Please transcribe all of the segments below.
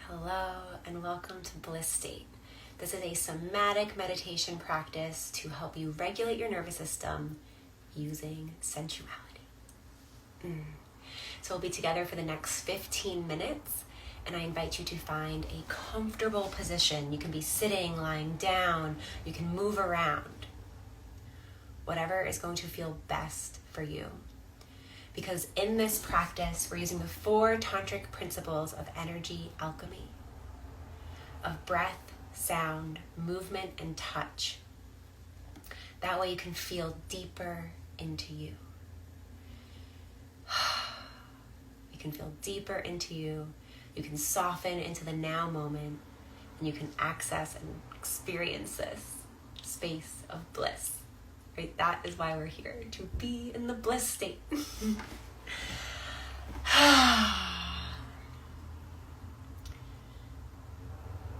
Hello and welcome to Bliss State. This is a somatic meditation practice to help you regulate your nervous system using sensuality. So we'll be together for the next 15 minutes, and I invite you to find a comfortable position. You can be sitting, lying down, you can move around. Whatever is going to feel best for you. Because in this practice, we're using the 4 Tantric principles of energy alchemy, of breath, sound, movement, and touch. That way you can feel deeper into you. You can feel deeper into you. You can soften into the now moment, and you can access and experience this space of bliss. Right? That is why we're here, to be in the bliss state.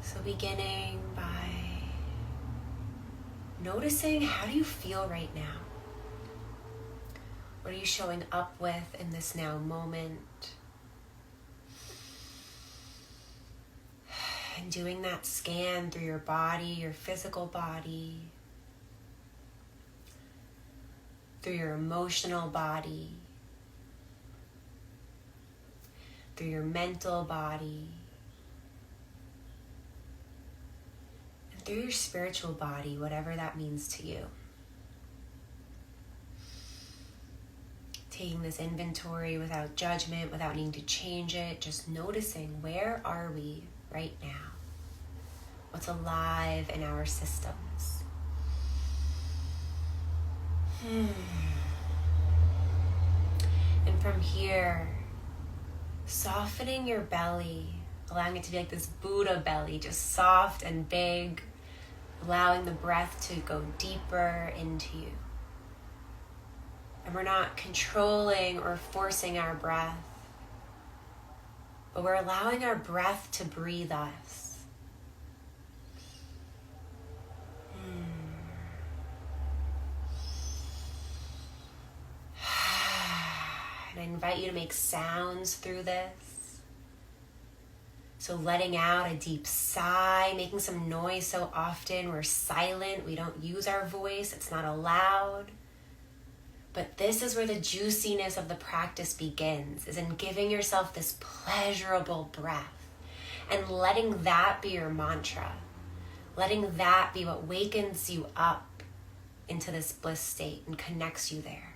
So beginning by noticing, how do you feel right now? What are you showing up with in this now moment? And doing that scan through your body, your physical body, through your emotional body, through your mental body, and through your spiritual body, whatever that means to you. Taking this inventory without judgment, without needing to change it, just noticing, where are we right now? What's alive in our systems? And from here, softening your belly, allowing it to be like this Buddha belly, just soft and big, allowing the breath to go deeper into you. And we're not controlling or forcing our breath, but we're allowing our breath to breathe us. And I invite you to make sounds through this. So letting out a deep sigh, making some noise. So often we're silent, we don't use our voice, it's not allowed. But this is where the juiciness of the practice begins, is in giving yourself this pleasurable breath and letting that be your mantra. Letting that be what wakens you up into this bliss state and connects you there.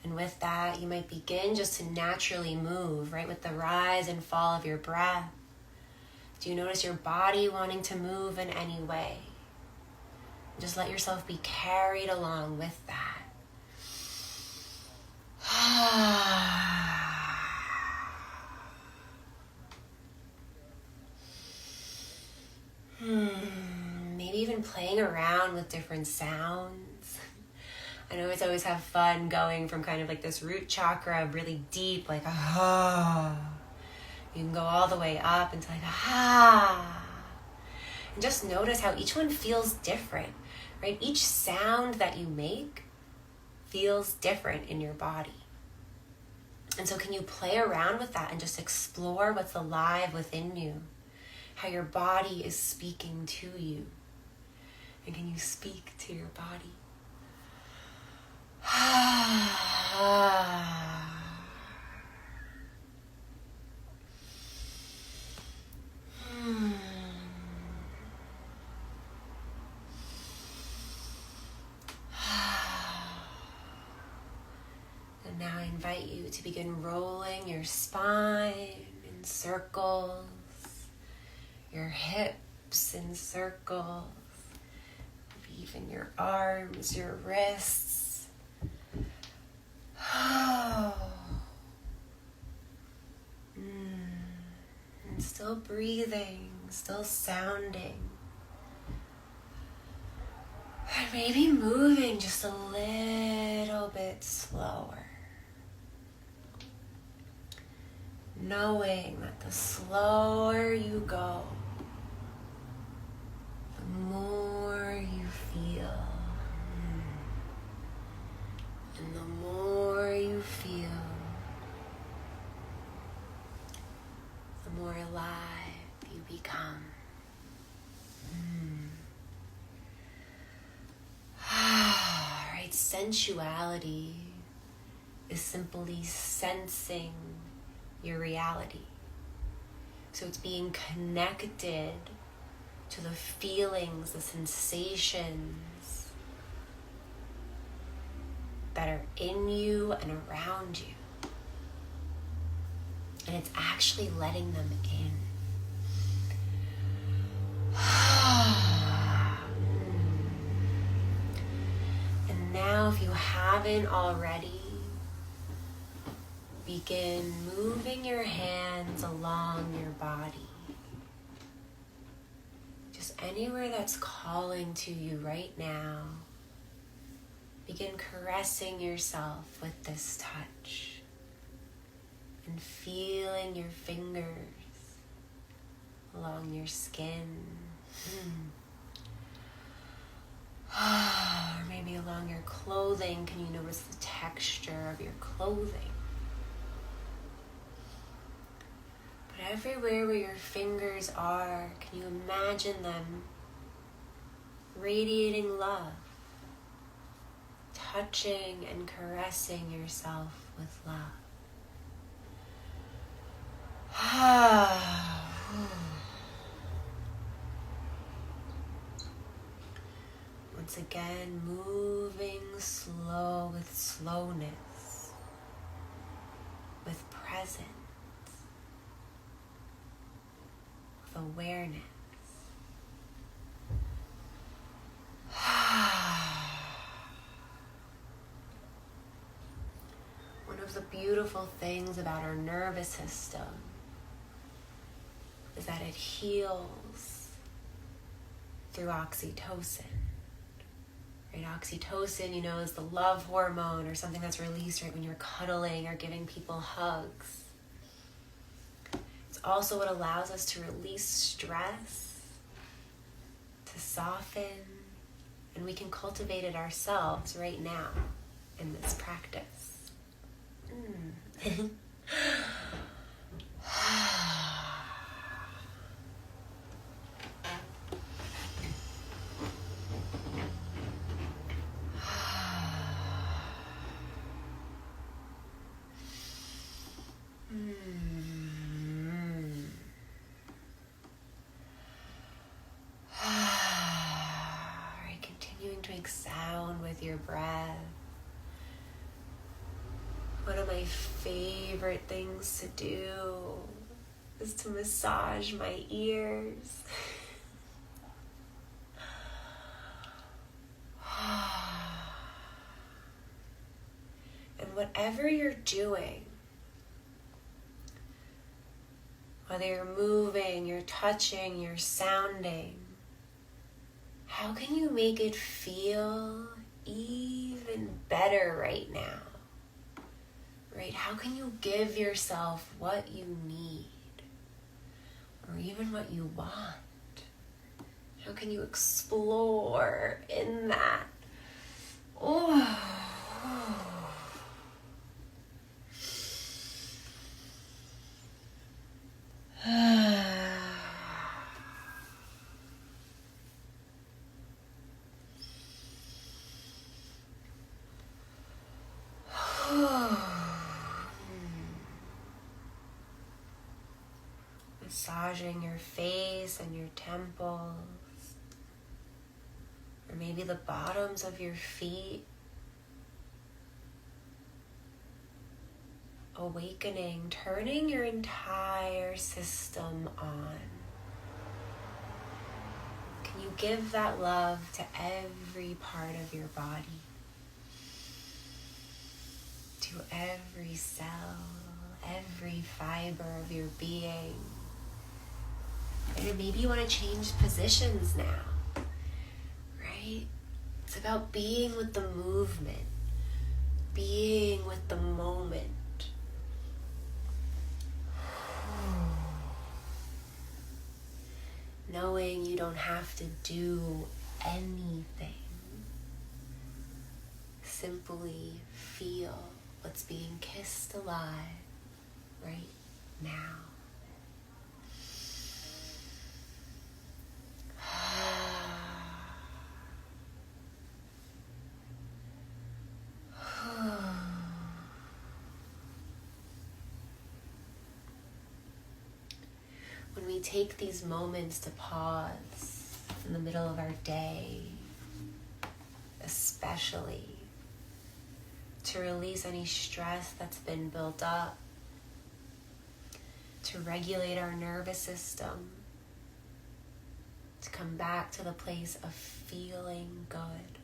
And with that, you might begin just to naturally move, right? With the rise and fall of your breath. Do you notice your body wanting to move in any way? Just let yourself be carried along with that. Maybe even playing around with different sounds. I know it's always have fun going from kind of like this root chakra really deep, like You can go all the way up into like And just notice how each one feels different, right? Each sound that you make feels different in your body. And so can you play around with that and just explore what's alive within you? How your body is speaking to you. And can you speak to your body? And now I invite you to begin rolling your spine in circles, your hips in circles, even your arms, your wrists. And still breathing, still sounding. And maybe moving just a little bit slower. Knowing that the slower you go, the more you feel And the more you feel, the more alive you become. Alright, sensuality is simply sensing your reality. So it's being connected to the feelings, the sensations that are in you and around you. And it's actually letting them in. And now, if you haven't already, begin moving your hands along your body. Just anywhere that's calling to you right now. Begin caressing yourself with this touch and feeling your fingers along your skin. Or maybe along your clothing. Can you notice the texture of your clothing? But everywhere where your fingers are, can you imagine them radiating love, touching and caressing yourself with love? Once again, moving slow with slowness, with presence, with awareness. One of the beautiful things about our nervous system is that it heals through oxytocin. Right? Oxytocin, you know, is the love hormone or something that's released right when you're cuddling or giving people hugs. It's also what allows us to release stress, to soften, and we can cultivate it ourselves right now in this practice. Alright, continuing to make sound with your breath. One of my favorite things to do is to massage my ears. And whatever you're doing, whether you're moving, you're touching, you're sounding, how can you make it feel even better right now? Right? How can you give yourself what you need? Or even what you want? How can you explore in that? Oh. Massaging your face and your temples, or maybe the bottoms of your feet. Awakening, turning your entire system on. Can you give that love to every part of your body? To every cell, every fiber of your being. And maybe you want to change positions now, right? It's about being with the movement, being with the moment. Knowing you don't have to do anything. simply feel what's being kissed alive right now. When we take these moments to pause in the middle of our day, especially to release any stress that's been built up, to regulate our nervous system, to come back to the place of feeling good.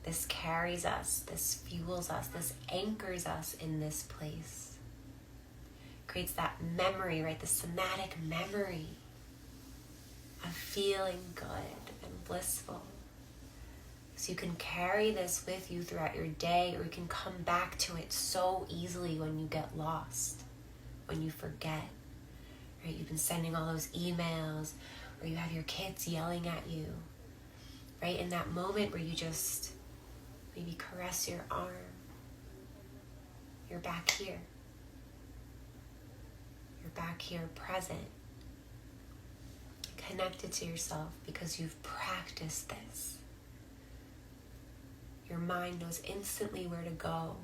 This carries us, this fuels us, this anchors us in this place. Creates that memory, right? The somatic memory of feeling good and blissful. So you can carry this with you throughout your day, or you can come back to it so easily when you get lost, when you forget, right? You've been sending all those emails, or you have your kids yelling at you, right? In that moment where you just maybe caress your arm, you're back here. You're back here present, connected to yourself because you've practiced this. Your mind knows instantly where to go.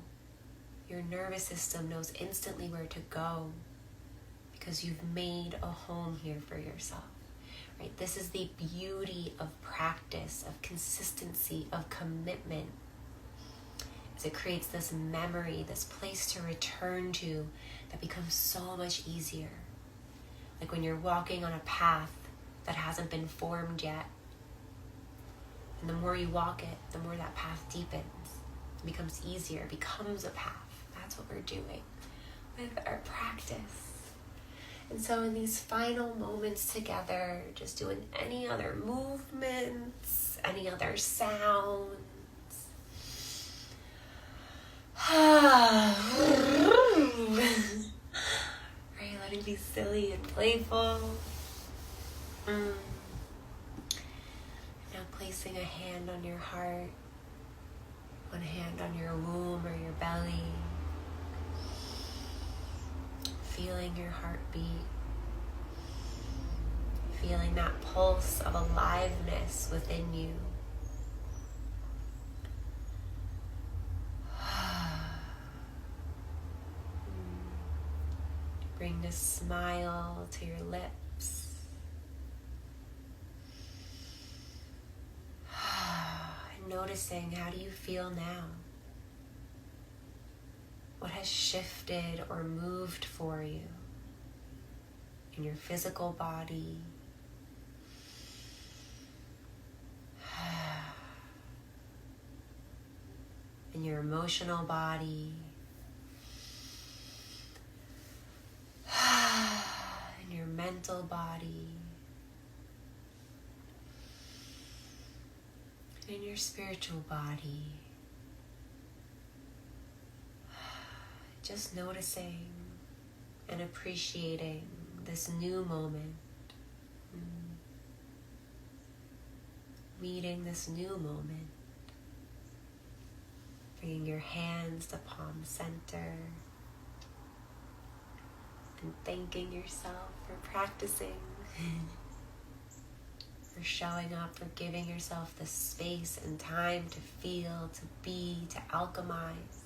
Your nervous system knows instantly where to go because you've made a home here for yourself, right? This is the beauty of practice, of consistency, of commitment. As it creates this memory, this place to return to that becomes so much easier. Like when you're walking on a path that hasn't been formed yet. And the more you walk it, the more that path deepens. It becomes easier, it becomes a path. That's what we're doing with our practice. And so in these final moments together, just doing any other movements, any other sounds. Right, letting it be silly and playful. Now placing a hand on your heart, one hand on your womb or your belly. Feeling your heartbeat. Feeling that pulse of aliveness within you. Bring this smile to your lips. And noticing, how do you feel now? What has shifted or moved for you in your physical body? In your emotional body? In your mental body? In your spiritual body? Just noticing and appreciating this new moment. Meeting this new moment. Bringing your hands to palm center. And thanking yourself for practicing. For showing up, for giving yourself the space and time to feel, to be, to alchemize.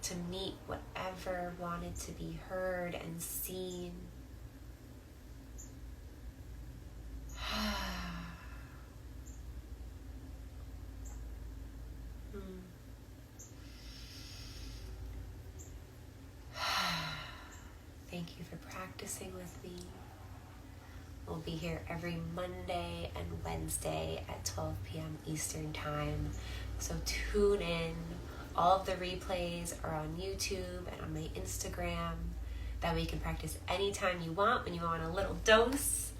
To meet whatever wanted to be heard and seen. Thank you for practicing with me. We'll be here every Monday and Wednesday at 12 p.m. Eastern Time. So tune in. All of the replays are on YouTube and on my Instagram. That way you can practice anytime you want, when you want a little dose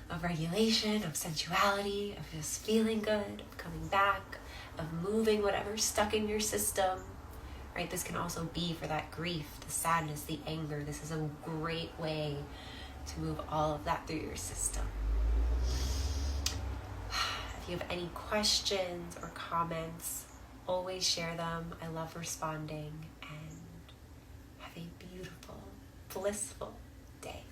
of regulation, of sensuality, of just feeling good, of coming back, of moving whatever's stuck in your system. Right? This can also be for that grief, the sadness, the anger. This is a great way to move all of that through your system. If If you have any questions or comments, always share them. I love responding, and have a beautiful, blissful day.